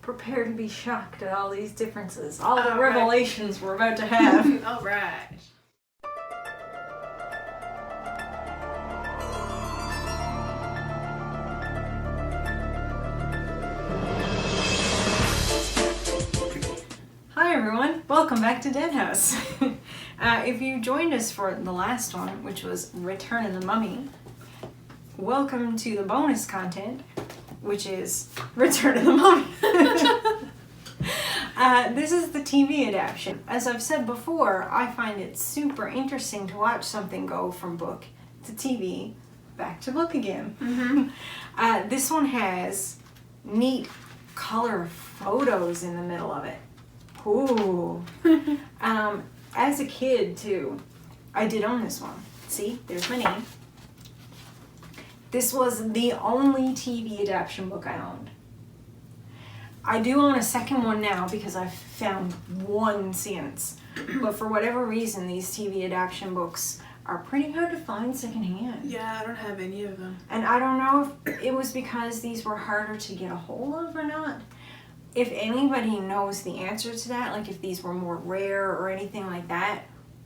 prepare to be shocked at all these differences, all the revelations we're about to have. All right. Hi everyone, welcome back to Deadhouse. If you joined us for the last one, which was Return of the Mummy, welcome to the bonus content, which is Return of the Mummy. This is the TV adaptation. As I've said before, I find it super interesting to watch something go from book to TV, back to book again. Mm-hmm. This one has neat color photos in the middle of it. Ooh. As a kid, too, I did own this one. See, there's my name. This was the only TV adaptation book I owned. I do own a second one now because I've found one since. But for whatever reason, these TV adaptation books are pretty hard to find secondhand. Yeah, I don't have any of them. And I don't know if it was because these were harder to get a hold of or not. If anybody knows the answer to that, like if these were more rare or anything like that,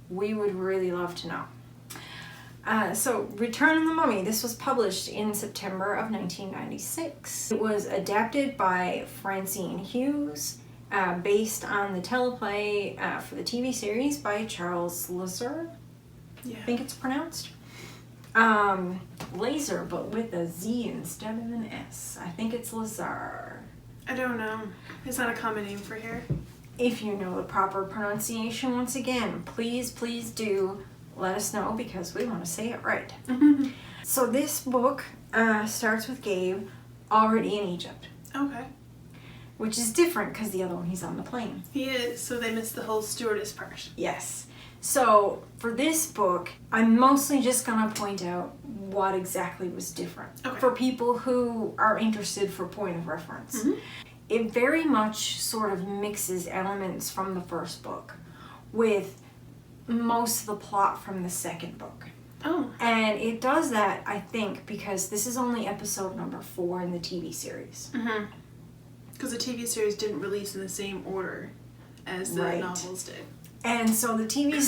we would really love to know. So, Return of the Mummy. This was published in September of 1996. It was adapted by Francine Hughes, based on the teleplay for the TV series by Charles Lazar. Yeah. I think it's pronounced. Laser, but with a Z instead of an S. I think it's Lazar. I don't know. It's not a common name for here. If you know the proper pronunciation, once again, please do let us know because we want to say it right. So this book starts with Gabe already in Egypt. Okay. Which is different because the other one he's on the plane. He is, so they missed the whole stewardess part. Yes. So for this book, I'm mostly just going to point out what exactly was different. Okay. For people who are interested for point of reference. Mm-hmm. It very much sort of mixes elements from the first book with most of the plot from the second book. Oh. And it does that, I think, because this is only episode number 4 in the TV series. Mm-hmm. Because the TV series didn't release in the same order as the novels did. And so the TV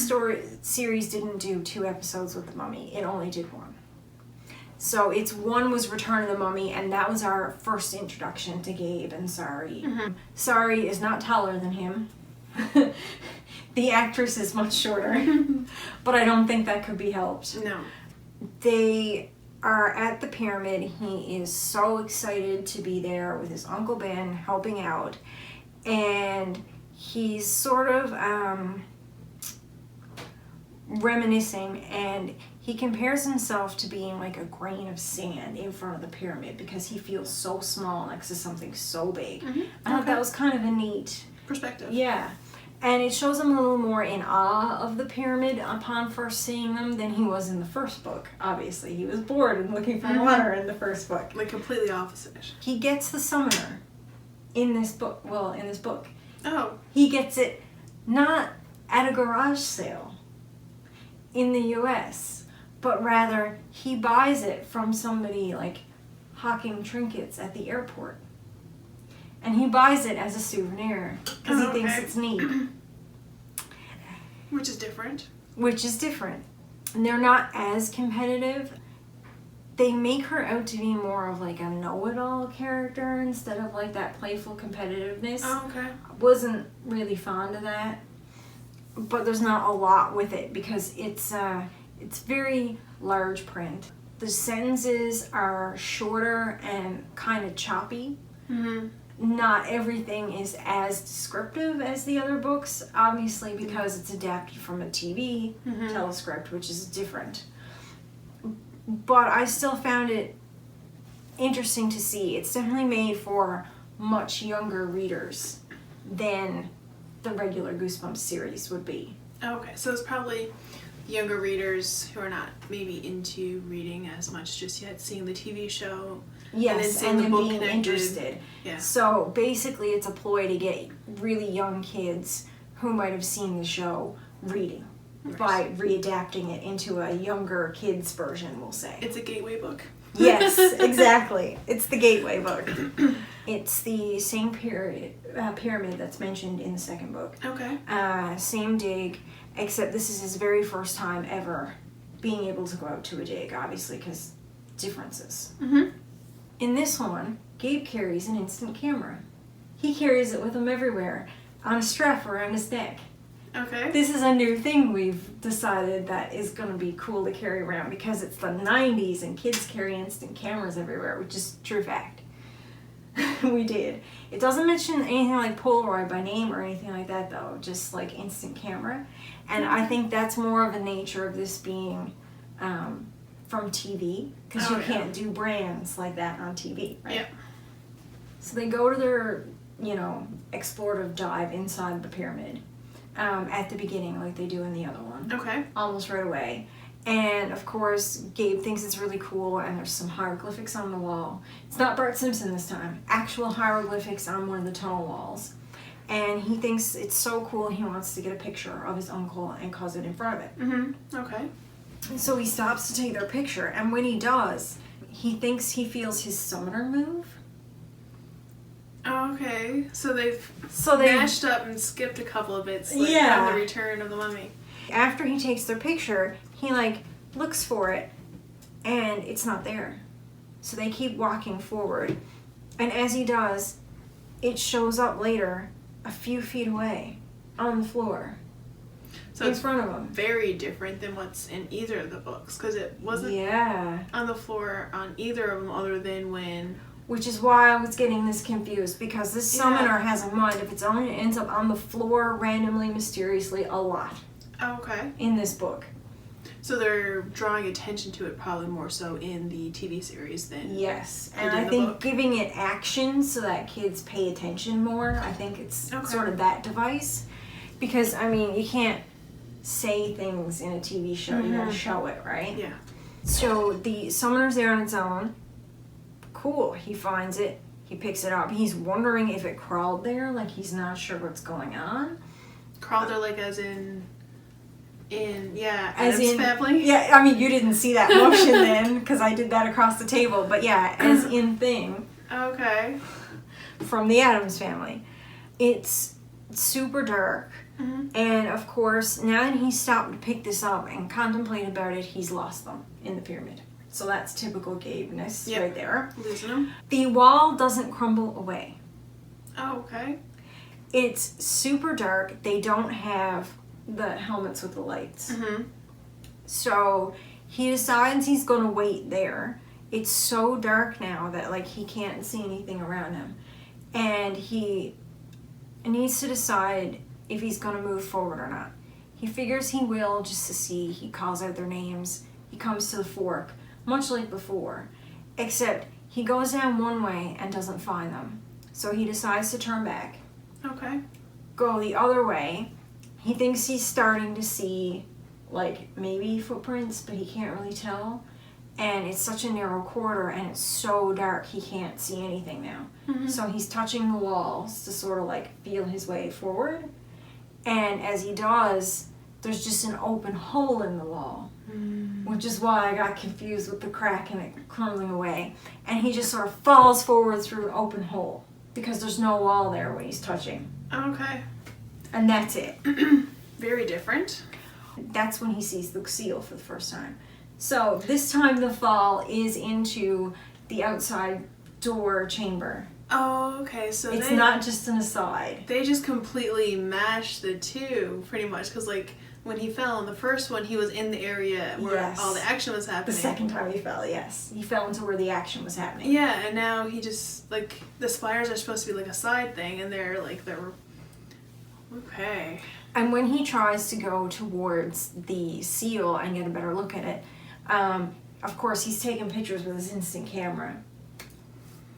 series didn't do 2 episodes with the Mummy. It only did 1. So one was Return of the Mummy, and that was our first introduction to Gabe and Sari. Mm-hmm. Sari is not taller than him. The actress is much shorter, but I don't think that could be helped. No. They are at the pyramid. He is so excited to be there with his Uncle Ben helping out, and he's sort of reminiscing, and he compares himself to being like a grain of sand in front of the pyramid because he feels so small next to something so big. Mm-hmm. I thought that was kind of a neat perspective. Yeah. And it shows him a little more in awe of the pyramid upon first seeing them than he was in the first book. Obviously, he was bored and looking for water in the first book. Like completely opposite. He gets the summoner in this book. Well, in this book. Oh. He gets it not at a garage sale in the U.S., but rather he buys it from somebody like hawking trinkets at the airport. And he buys it as a souvenir because he thinks it's neat. Which is different. Which is different. And they're not as competitive. They make her out to be more of like a know-it-all character instead of like that playful competitiveness. Oh, okay. I wasn't really fond of that. But there's not a lot with it because it's very large print. The sentences are shorter and kind of choppy. Mm-hmm. Not everything is as descriptive as the other books, obviously because it's adapted from a TV telescript, which is different. But I still found it interesting to see. It's definitely made for much younger readers than the regular Goosebumps series would be. Okay, so it's probably younger readers who are not maybe into reading as much just yet, seeing the TV show. Yes, and then being interested. Yeah. So basically it's a ploy to get really young kids who might have seen the show reading by readapting it into a younger kids version, we'll say. It's a gateway book. Yes, exactly. It's the gateway book. It's the same pyramid that's mentioned in the second book. Okay. Same dig, except this is his very first time ever being able to go out to a dig, obviously, because differences. Mm-hmm. In this one, Gabe carries an instant camera. He carries it with him everywhere, on a strap around his neck. Okay. This is a new thing we've decided that is going to be cool to carry around because it's the 90s and kids carry instant cameras everywhere, which is true fact. We did. It doesn't mention anything like Polaroid by name or anything like that, though, just like instant camera. And I think that's more of a nature of this being from TV, because you can't do brands like that on TV, right? Yeah. So they go to their, explorative dive inside the pyramid at the beginning, like they do in the other one. Okay. Almost right away. And of course, Gabe thinks it's really cool, and there's some hieroglyphics on the wall. It's not Bart Simpson this time. Actual hieroglyphics on one of the tunnel walls. And he thinks it's so cool, he wants to get a picture of his uncle and cause it in front of it. Mm-hmm. Okay. And so he stops to take their picture, and when he does, he thinks he feels his summoner move. Okay. So they've they mashed up and skipped a couple of bits, like Yeah. from the Return of the Mummy. After he takes their picture, he looks for it, and it's not there. So they keep walking forward, and as he does, it shows up later a few feet away on the floor. So in it's front of him. very different than what's in either of the books, because it wasn't Yeah. on the floor on either of them, other than when. Which is why I was getting this confused, because this summoner has in mind if it's on, it ends up on the floor randomly, mysteriously, a lot Okay. in this book. So they're drawing attention to it probably more so in the TV series than. Yes, they and did in I the think book. giving it action so that kids pay attention more, I think it's Okay. sort of that device. Because, you can't say things in a TV show, you gotta show it, right? Yeah. So the summoner's there on its own. Cool, he finds it, he picks it up. He's wondering if it crawled there, like he's not sure what's going on. Crawled there, like as in As Adam's in, family. Yeah, you didn't see that motion then, because I did that across the table. But yeah, as in thing Okay. from the Addams Family. It's super dark. Mm-hmm. And of course, now that he's stopped to pick this up and contemplate about it, he's lost them in the pyramid. So that's typical Gabe-ness right there. Losing them. The wall doesn't crumble away. Oh, okay. It's super dark. They don't have the helmets with the lights. Mm-hmm. So he decides he's going to wait there. It's so dark now that he can't see anything around him. And he needs to decide if he's going to move forward or not. He figures he will just to see. He calls out their names. He comes to the fork, much like before. Except he goes down one way and doesn't find them. So he decides to turn back. Okay. Go the other way. He thinks he's starting to see, maybe footprints, but he can't really tell. And it's such a narrow corridor, and it's so dark he can't see anything now. Mm-hmm. So he's touching the walls to sort of, feel his way forward. And as he does, there's just an open hole in the wall, which is why I got confused with the crack and it crumbling away. And he just sort of falls forward through an open hole, because there's no wall there when he's touching. Okay. And that's it. Very different. That's when he sees the seal for the first time. So this time the fall is into the outside door chamber. Oh, okay. So It's not just an aside. They just completely mashed the two, pretty much, because when he fell in the first one, he was in the area where all the action was happening. The second time he fell, yes. He fell into where the action was happening. Yeah, and now he just, the spires are supposed to be a side thing, and they're okay. And when he tries to go towards the seal and get a better look at it, of course he's taking pictures with his instant camera.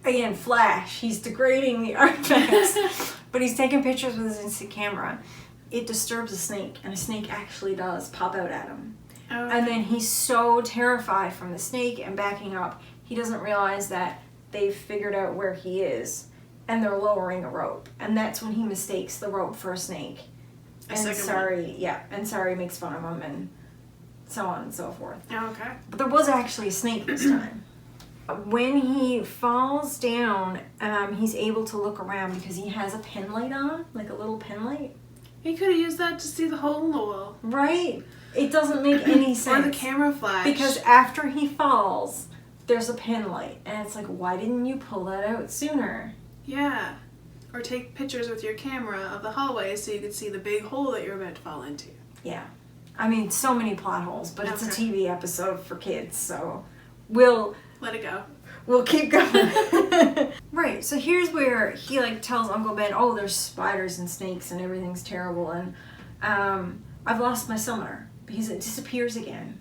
Again, flash. He's degrading the artifacts. But he's taking pictures with his instant camera. It disturbs a snake, and a snake actually does pop out at him. Oh. And then he's so terrified from the snake and backing up, he doesn't realize that they've figured out where he is, and they're lowering a rope. And that's when he mistakes the rope for a snake. And Sorry makes fun of him, and so on and so forth. Oh, okay. But there was actually a snake this time. When he falls down, he's able to look around because he has a pen light on, like a little pen light. He could have used that to see the hole in the wall. Right? It doesn't make any sense. Or the camera flash. Because after he falls, there's a pen light. And it's like, why didn't you pull that out sooner? Yeah. Or take pictures with your camera of the hallway so you could see the big hole that you're about to fall into. Yeah. I mean, so many plot holes, but it's a Okay. TV episode for kids, so we'll Let it go. keep going. Right, so here's where he like tells Uncle Ben, oh, there's spiders and snakes and everything's terrible, and I've lost my summoner because it disappears again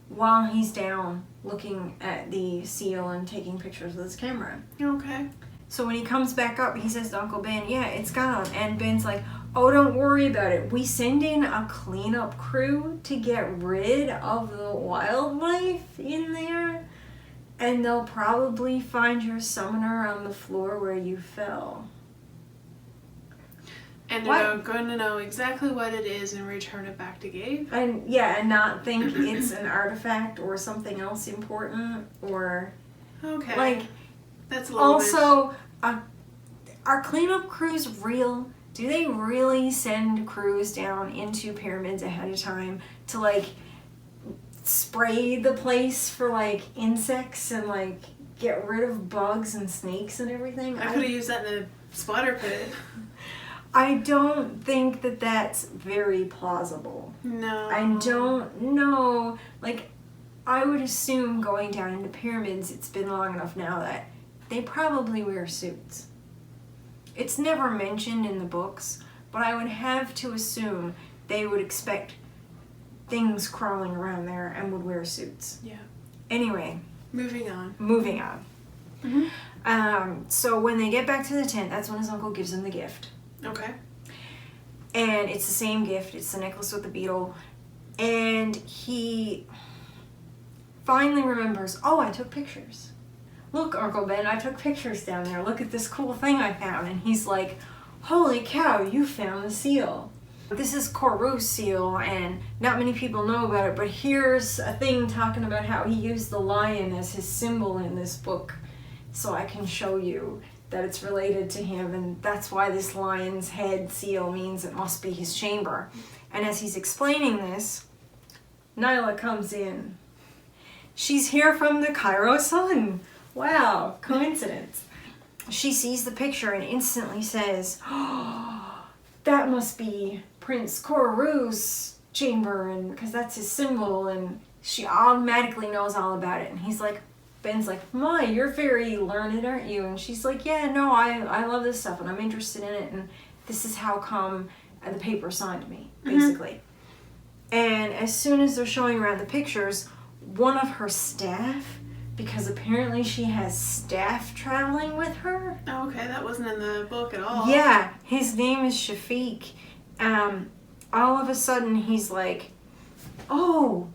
while he's down looking at the seal and taking pictures with his camera. Okay. So when he comes back up, he says to Uncle Ben, yeah, it's gone. And Ben's like, oh, don't worry about it. We send in a cleanup crew to get rid of the wildlife in there. And they'll probably find your summoner on the floor where you fell. And What? they're going to know exactly what it is and return it back to Gabe. And yeah, and not think it's an artifact or something else important or Okay. like That's a little bit... also are cleanup crews real? Do they really send crews down into pyramids ahead of time to like spray the place for like insects and like get rid of bugs and snakes and everything? I could have used that in a spotter pit. I don't think that that's very plausible. No. I don't know. Like, I would assume going down into pyramids, it's been long enough now that they probably wear suits. It's never mentioned in the books, but I would have to assume they would expect things crawling around there and would wear suits. Yeah. Anyway, Moving on. moving on. Mm-hmm. So when they get back to the tent, that's when his uncle gives him the gift. Okay. And it's the same gift. It's the necklace with the beetle. And he finally remembers, oh, I took pictures. Look, Uncle Ben, I took pictures down there. Look at this cool thing I found. And he's like, holy cow, you found the seal. This is Koru's seal, and not many people know about it, but here's a thing talking about how he used the lion as his symbol in this book, so I can show you that it's related to him, and that's why this lion's head seal means it must be his chamber. And as he's explaining this, Nyla comes in. She's here from the Cairo Sun. Wow, coincidence. She sees the picture and instantly says, oh, that must be Prince Koru's chamber, and because that's his symbol, and she automatically knows all about it. And he's like, Ben's like, my, you're very learned, aren't you? And she's like, yeah, no, I love this stuff and I'm interested in it, and this is how come the paper signed me, basically. And as soon as they're showing around the pictures, one of her staff, because apparently she has staff traveling with her. Oh, okay, that wasn't in the book at all. Yeah, his name is Shafiq. All of a sudden he's like, oh,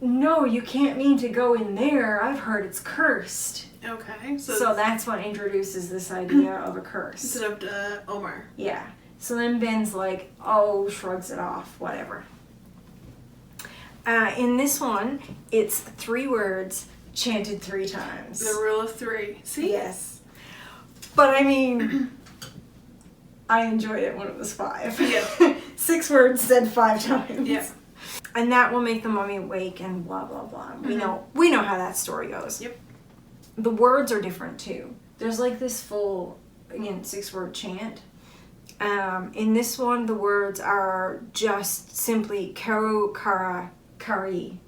no, you can't mean to go in there. I've heard it's cursed. Okay, So that's what introduces this idea of a curse. instead of Omar. Yeah. So then Ben's like, oh, shrugs it off, whatever. In this one, it's 3 words chanted 3 times. The rule of 3. See? Yes. But I mean, I enjoyed it when it was 5. Yeah. 6 words said 5 times. Yeah. And that will make the mummy awake and blah, blah, blah. We know how that story goes. Yep. The words are different too. There's like this full, again, 6-word chant. In this one, the words are just simply karu, kara, kari.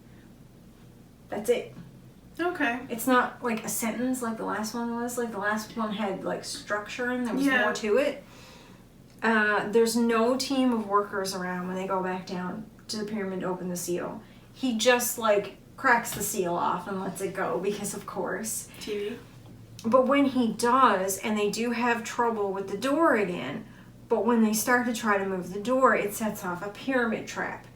That's it. Okay. It's not like a sentence like the last one was. Like the last one had like structure and there was more to it. There's no team of workers around when they go back down to the pyramid to open the seal. He just like cracks the seal off and lets it go because of course. TV. But when he does, and they do have trouble with the door again, but when they start to try to move the door, it sets off a pyramid trap.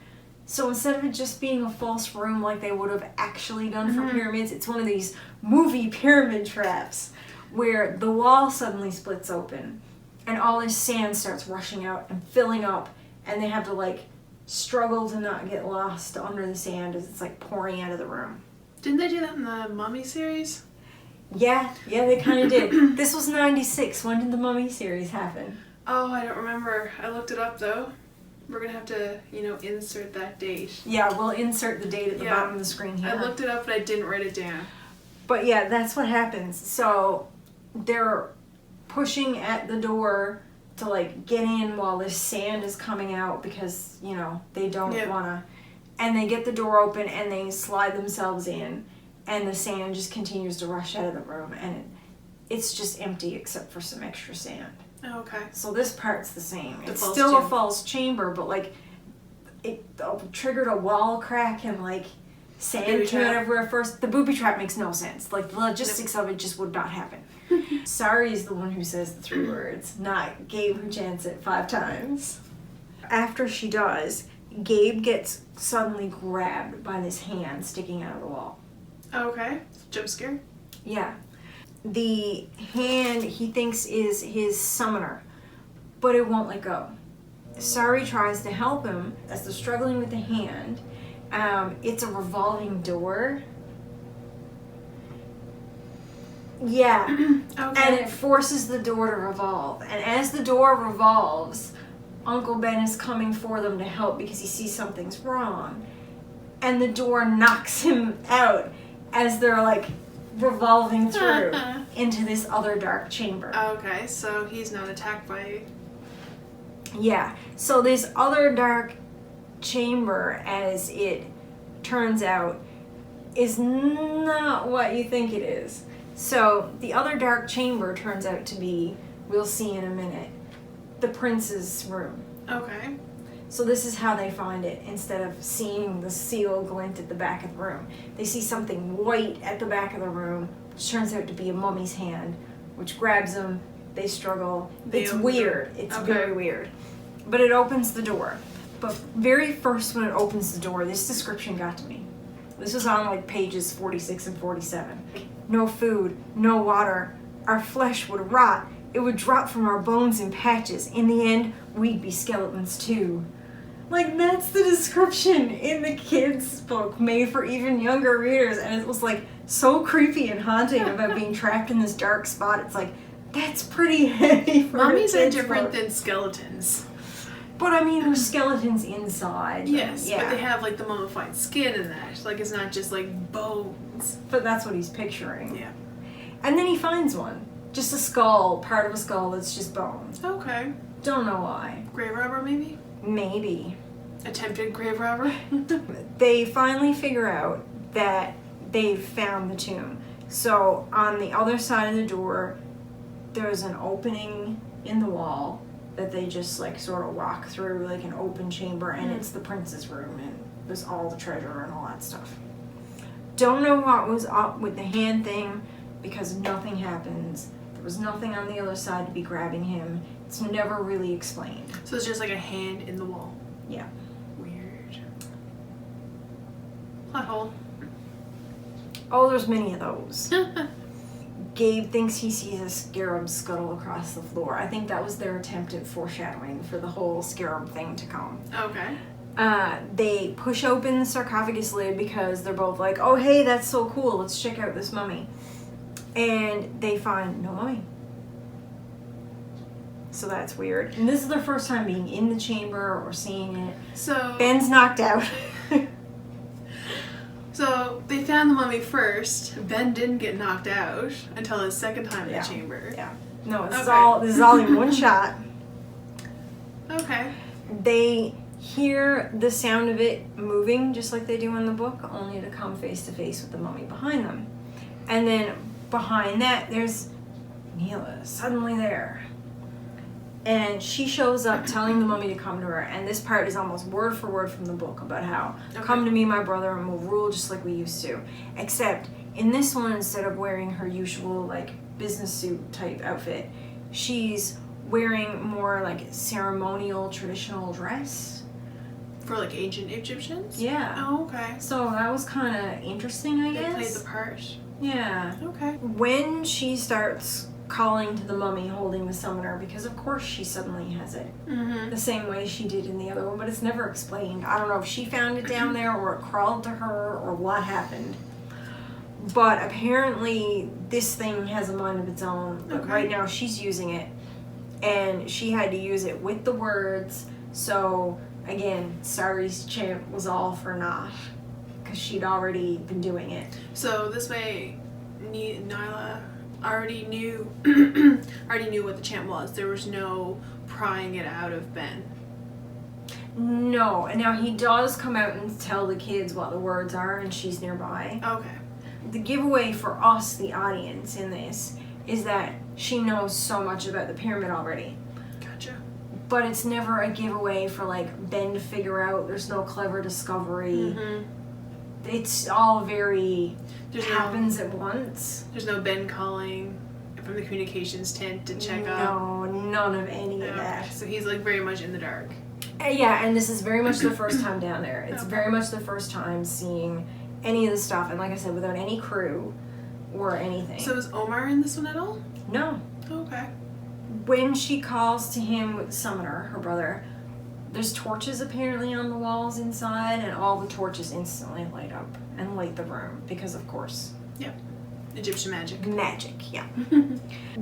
So instead of it just being a false room like they would have actually done for pyramids, it's one of these movie pyramid traps where the wall suddenly splits open and all this sand starts rushing out and filling up, and they have to like struggle to not get lost under the sand as it's like pouring out of the room. Didn't they do that in the Mummy series? Yeah, they kind of did. This was 96. When did the Mummy series happen? Oh, I don't remember. I looked it up though. We're gonna have to, insert that date. Yeah, we'll insert the date at the bottom of the screen here. I looked it up, but I didn't write it down. But yeah, that's what happens. So they're pushing at the door to like get in while this sand is coming out because, they don't wanna. And they get the door open and they slide themselves in, and the sand just continues to rush out of the room, and it's just empty except for some extra sand. Oh, okay. So this part's the same. The It's false still chamber. a false chamber, but like it triggered a wall crack and like sand Booby came out trap. everywhere first. The booby trap makes no sense. Like the logistics of it just would not happen. Sorry is the one who says the 3 words, not Gabe who chants it 5 times. After she does, Gabe gets suddenly grabbed by this hand sticking out of the wall. Oh, okay. Jump scare. Yeah. The hand he thinks is his summoner, but it won't let go. Sari tries to help him as they're struggling with the hand. It's a revolving door. Yeah. Okay. And it forces the door to revolve. And as the door revolves, Uncle Ben is coming for them to help because he sees something's wrong. And the door knocks him out as they're like revolving through into this other dark chamber. Okay, so he's not attacked by... Yeah. So this other dark chamber, as it turns out, is not what you think it is. So the other dark chamber turns out to be, we'll see in a minute, the prince's room. Okay. So this is how they find it. Instead of seeing the seal glint at the back of the room, they see something white at the back of the room, which turns out to be a mummy's hand, which grabs them. They struggle. It's weird. It's very weird. But it opens the door. But very first when it opens the door, this description got to me. This was on like pages 46 and 47. No food, no water. Our flesh would rot. It would drop from our bones in patches. In the end, we'd be skeletons too. Like, that's the description in the kids' book made for even younger readers. And it was like so creepy and haunting about being trapped in this dark spot. It's like, that's pretty heavy for Mummies a are kid's different book. than skeletons. But I mean, there's skeletons inside. Yes, Yeah. but they have like the mummified skin in that. Like, it's not just like bones. But that's what he's picturing. Yeah. And then he finds one. Just a skull, part of a skull that's just bones. Okay. Don't know why. Grave robber, maybe? Maybe. Attempted grave robber? They finally figure out that they've found the tomb. So on the other side of the door, there's an opening in the wall that they just like sort of walk through, like an open chamber, and it's the prince's room, and there's all the treasure and all that stuff. Don't know what was up with the hand thing because nothing happens. There was nothing on the other side to be grabbing him. It's never really explained. So it's just like a hand in the wall. Yeah. Weird. Plot hole. Oh, there's many of those. Gabe thinks he sees a scarab scuttle across the floor. I think that was their attempt at foreshadowing for the whole scarab thing to come. Okay. They push open the sarcophagus lid because they're both like, oh, hey, that's so cool. Let's check out this mummy. And they find no mummy. So that's weird. And this is their first time being in the chamber or seeing it. So Ben's knocked out. So they found the mummy first. Ben didn't get knocked out until his second time in Yeah. the chamber. Yeah. No, this Okay. is all in one shot. Okay. They hear the sound of it moving just like they do in the book, only to come face to face with the mummy behind them. And then behind that, there's Neela suddenly there. And she shows up telling the mummy to come to her. And this part is almost word for word from the book about how, come to me, my brother, and we'll rule just like we used to. Except in this one, instead of wearing her usual like business suit type outfit, she's wearing more like ceremonial traditional dress. For like ancient Egyptians? Yeah. Oh, okay. So that was kind of interesting, I They guess. played the part. Yeah. Okay. When she starts calling to the mummy holding the summoner, because of course she suddenly has it. Mm-hmm. The same way she did in the other one, but it's never explained. I don't know if she found it down there or it crawled to her or what happened. But apparently this thing has a mind of its own. But Okay. right now she's using it. And she had to use it with the words. So, again, Sari's champ was all for naught. Because she'd already been doing it. So this way, Nyla already knew what the chant was. There was no prying it out of Ben. No. And now he does come out and tell the kids what the words are, and she's nearby. Okay. The giveaway for us, the audience, in this is that she knows so much about the pyramid already. Gotcha. But it's never a giveaway for, like, Ben to figure out. There's no clever discovery. Mm-hmm. It's all very There's happens at once. There's no Ben calling from the communications tent to check up. No, none of any of Okay. that. So he's like very much in the dark. Yeah, and this is very much the first time down there. It's Okay. very much the first time seeing any of the stuff, and like I said, without any crew or anything. So is Omar in this one at all? No. Okay. When she calls to him with the summoner, her brother, there's torches apparently on the walls inside, and all the torches instantly light up and light the room because, of course, Egyptian magic. magic. Yeah.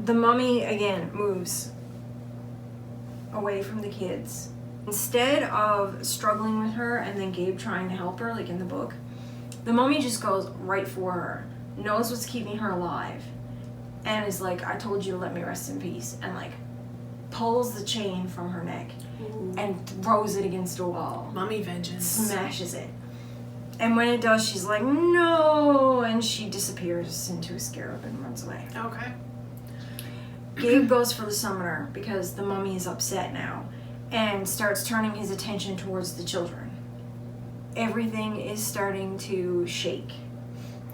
The mummy again moves away from the kids. Instead of struggling with her and then Gabe trying to help her, like in the book, the mummy just goes right for her, knows what's keeping her alive, and is like, I told you to let me rest in peace, and like pulls the chain from her neck Ooh. and throws it against a wall. Mummy vengeance. Smashes it. And when it does, she's like, no, and she disappears into a scarab and runs away. Okay. Gabe goes for the summoner because the mummy is upset now and starts turning his attention towards the children. Everything is starting to shake.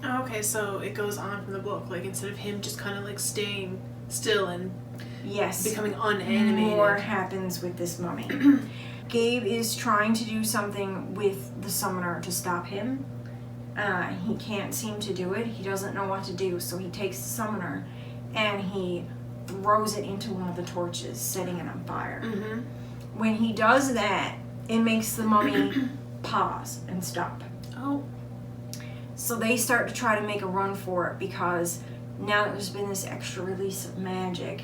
Okay, so it goes on from the book. Like instead of him just kind of like staying still and Yes. becoming unanimated. More happens with this mummy. Gabe is trying to do something with the summoner to stop him. He can't seem to do it. He doesn't know what to do, so he takes the summoner and he throws it into one of the torches, setting it on fire. Mm-hmm. When he does that, it makes the mummy pause and stop. Oh. So they start to try to make a run for it because now that there's been this extra release of magic,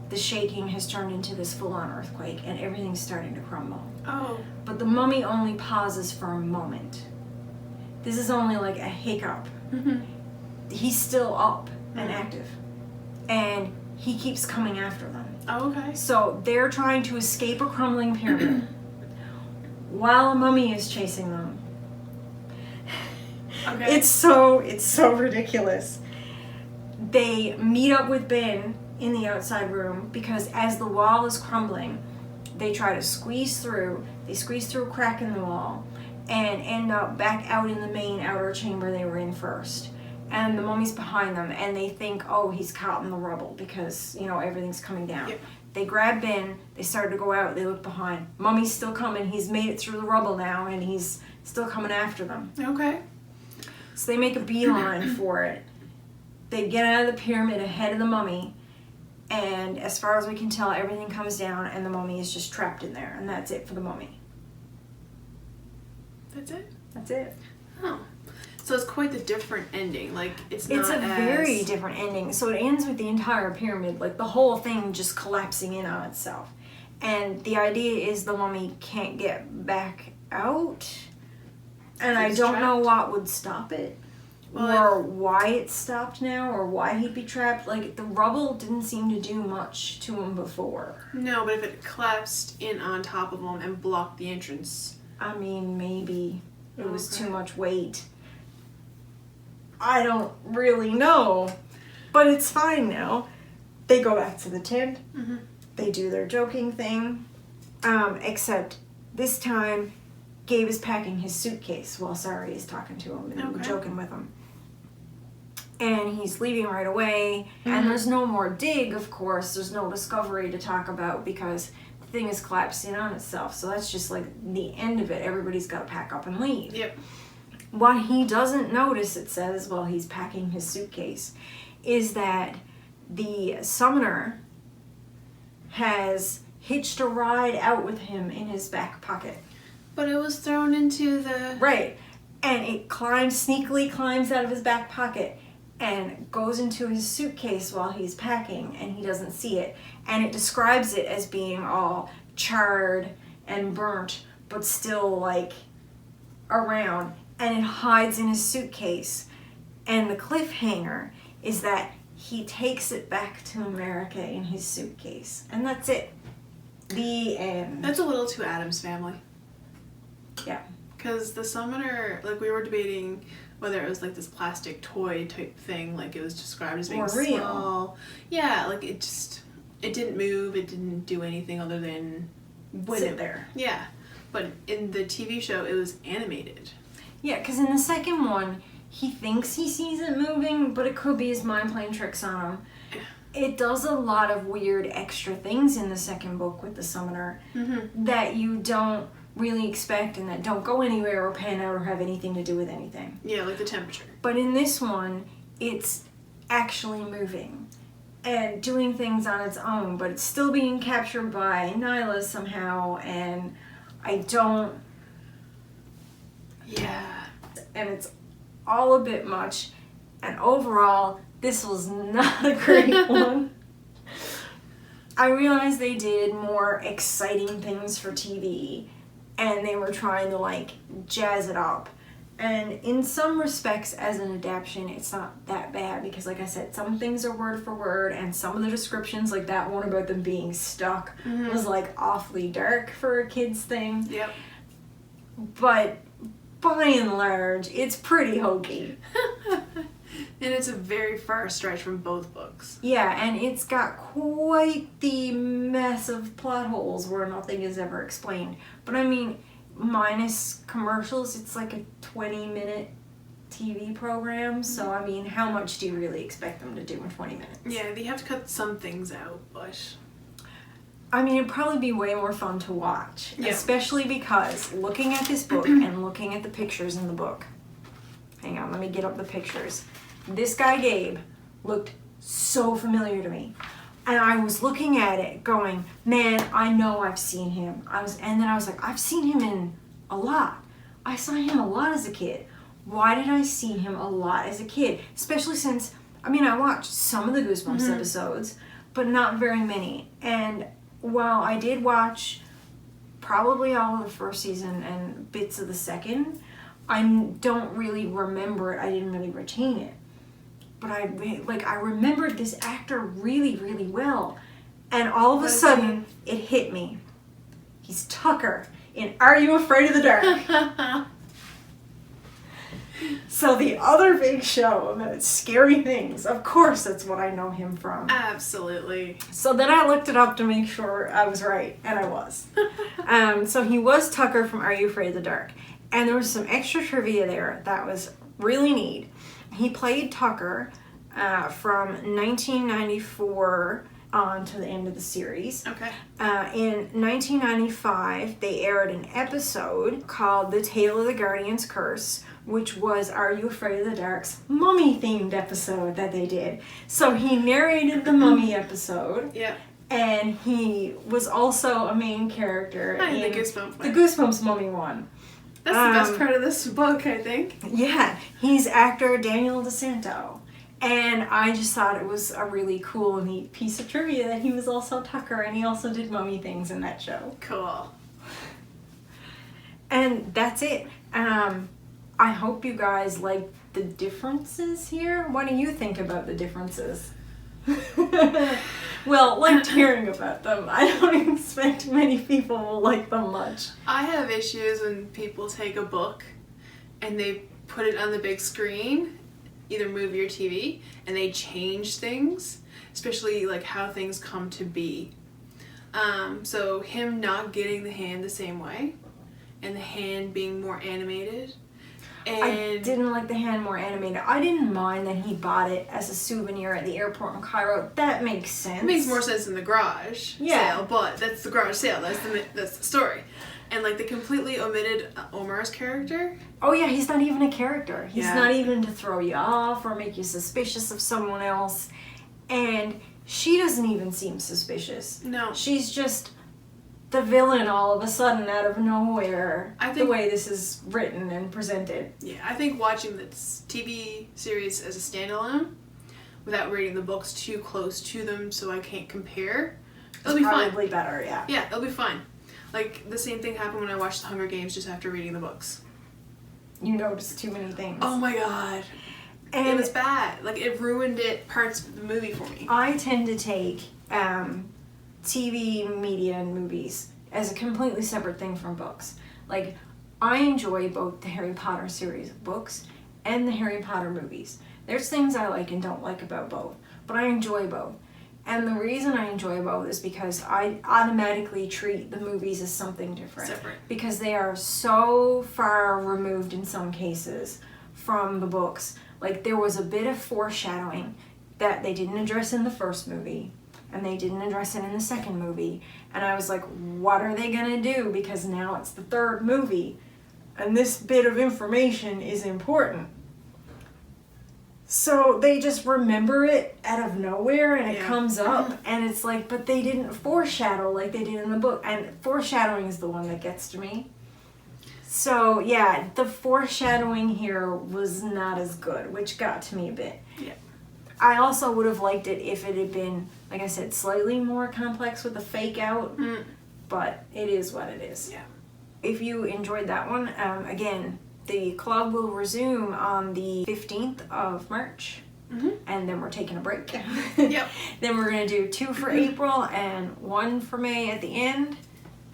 the shaking has turned into this full-on earthquake and everything's starting to crumble. Oh. But the mummy only pauses for a moment. This is only like a hiccup. Mm-hmm. He's still up and Mhm. active. And he keeps coming after them. Oh, okay. So they're trying to escape a crumbling pyramid while a mummy is chasing them. Okay. It's so ridiculous. They meet up with Ben in the outside room because as the wall is crumbling, they try to squeeze through. They squeeze through a crack in the wall and end up back out in the main outer chamber they were in first. And the mummy's behind them, and they think, oh, he's caught in the rubble because, you know, everything's coming down. Yep. They grab Ben, they start to go out, they look behind. Mummy's still coming, he's made it through the rubble now, and he's still coming after them. Okay. So they make a beeline for it. They get out of the pyramid ahead of the mummy, and as far as we can tell, everything comes down, and the mummy is just trapped in there, and that's it for the mummy. That's it? That's it. Oh. So it's quite the different ending. Like, it's not It's a as... very different ending. So it ends with the entire pyramid, like the whole thing just collapsing in on itself. And the idea is the mummy can't get back out. And I He's don't know trapped. what would stop it. Well, or why it stopped now, or why he'd be trapped. Like, the rubble didn't seem to do much to him before. No, but if it collapsed in on top of him and blocked the entrance... I mean, maybe it was Okay. too much weight. I don't really know. But it's fine now. They go back to the tent. Mm-hmm. They do their joking thing. Except this time, Gabe is packing his suitcase while Sari is talking to him and Okay. joking with him. And he's leaving right away. And there's no more dig, of course. There's no discovery to talk about because the thing is collapsed in on itself. So that's just like the end of it. Everybody's got to pack up and leave. Yep. What he doesn't notice, it says, while he's packing his suitcase, is that the summoner has hitched a ride out with him in his back pocket. But it was thrown into the... Right. And it sneakily climbs out of his back pocket and goes into his suitcase while he's packing, and he doesn't see it. And it describes it as being all charred and burnt, but still, like, around. And it hides in his suitcase. And the cliffhanger is that he takes it back to America in his suitcase. And that's it. The end. That's a little too Addams Family. Yeah. Because the summoner, like, we were debating whether it was like this plastic toy type thing, like it was described as being or real. Small. Yeah, like it didn't move, it didn't do anything other than sit there. Yeah. But in the TV show, it was animated. Yeah, because in the second one, he thinks he sees it moving, but it could be his mind playing tricks on him. It does a lot of weird extra things in the second book with the summoner that you don't really expect and that don't go anywhere or pan out or have anything to do with anything. Yeah, like the temperature. But in this one, it's actually moving and doing things on its own, but it's still being captured by Nyla somehow, and I don't... Yeah. And it's all a bit much, and overall, this was not a great one. I realized they did more exciting things for TV, and they were trying to, like, jazz it up. And in some respects, as an adaptation, it's not that bad, because, like I said, some things are word for word, and some of the descriptions, like that one about them being stuck, was, like, awfully dark for a kid's thing. Yep. But by and large, it's pretty hokey. And it's a very far stretch from both books. Yeah, and it's got quite the mess of plot holes where nothing is ever explained. But I mean, minus commercials, it's like a 20-minute TV program. So I mean, how much do you really expect them to do in 20 minutes? Yeah, they have to cut some things out, but... I mean, it'd probably be way more fun to watch. Yeah. Especially because looking at this book and looking at the pictures in the book. Hang on, let me get up the pictures. This guy, Gabe, looked so familiar to me. And I was looking at it going, man, I know I've seen him. And then I was like, I've seen him in a lot. I saw him a lot as a kid. Why did I see him a lot as a kid? Especially since, I mean, I watched some of the Goosebumps episodes, but not very many. And while I did watch probably all of the first season and bits of the second, I don't really remember it. I didn't really retain it. But I remembered this actor really, really well. And all of a sudden, it hit me. He's Tucker in Are You Afraid of the Dark? So the other big show about scary things, of course that's what I know him from. Absolutely. So then I looked it up to make sure I was right, and I was. So he was Tucker from Are You Afraid of the Dark? And there was some extra trivia there that was really neat. He played Tucker from 1994 on to the end of the series. Okay. In 1995, they aired an episode called The Tale of the Guardian's Curse, which was Are You Afraid of the Dark's mummy-themed episode that they did. So he narrated the mummy episode. Yeah. And he was also a main character in the Goosebumps one. The Goosebumps mummy one. That's the best part of this book, I think. Yeah, he's actor Daniel DeSanto. And I just thought it was a really cool, neat piece of trivia that he was also Tucker, and he also did mummy things in that show. Cool. And that's it. I hope you guys like the differences here. What do you think about the differences? Well, liked hearing about them. I don't expect many people will like them much. I have issues when people take a book and they put it on the big screen, either movie or TV, and they change things, especially like how things come to be. So him not getting the hand the same way, and the hand being more animated. And I didn't like the hand more animated. I didn't mind that he bought it as a souvenir at the airport in Cairo. That makes sense. It makes more sense in the garage sale, but that's the garage sale. That's the story. And like they completely omitted Omar's character. Oh yeah, he's not even a character. He's Yeah. not even to throw you off or make you suspicious of someone else. And she doesn't even seem suspicious. No. She's just the villain all of a sudden out of nowhere. I think the way this is written and presented. Yeah, I think watching this TV series as a standalone, without reading the books too close to them so I can't compare, it'll be fine. Probably better, yeah. Yeah, it'll be fine. Like, the same thing happened when I watched The Hunger Games just after reading the books. You noticed too many things. Oh my god. And it was bad. Like, it ruined parts of the movie for me. I tend to take TV, media, and movies as a completely separate thing from books. Like, I enjoy both the Harry Potter series of books and the Harry Potter movies. There's things I like and don't like about both, but I enjoy both. And the reason I enjoy both is because I automatically treat the movies as something different. Separate. Because they are so far removed in some cases from the books. Like, there was a bit of foreshadowing that they didn't address in the first movie, and they didn't address it in the second movie. And I was like, what are they gonna do? Because now it's the third movie, and this bit of information is important. So they just remember it out of nowhere, and it comes up, and it's like, but they didn't foreshadow like they did in the book. And foreshadowing is the one that gets to me. So yeah, the foreshadowing here was not as good, which got to me a bit. Yeah. I also would have liked it if it had been, like I said, slightly more complex with the fake out, but it is what it is. Yeah. If you enjoyed that one, again, the club will resume on the 15th of March, and then we're taking a break. Yep. Then we're going to do 2 for April and 1 for May at the end.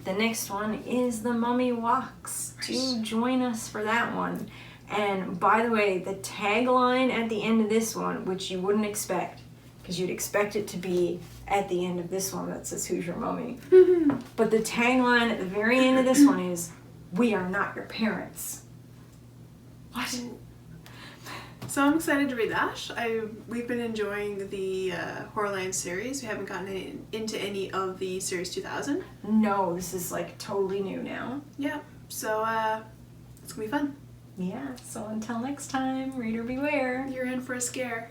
The next one is The Mummy Walks. Do join us for that one. And by the way, the tagline at the end of this one, which you wouldn't expect, because you'd expect it to be at the end of this one that says, "Who's your mummy?" But the tagline at the very end of this one is, "We are not your parents." What? So I'm excited to read that. We've been enjoying the Horrorland series. We haven't gotten into any of the Series 2000. No, this is like totally new now. Yeah, so it's gonna be fun. Yeah, so until next time, reader beware. You're in for a scare.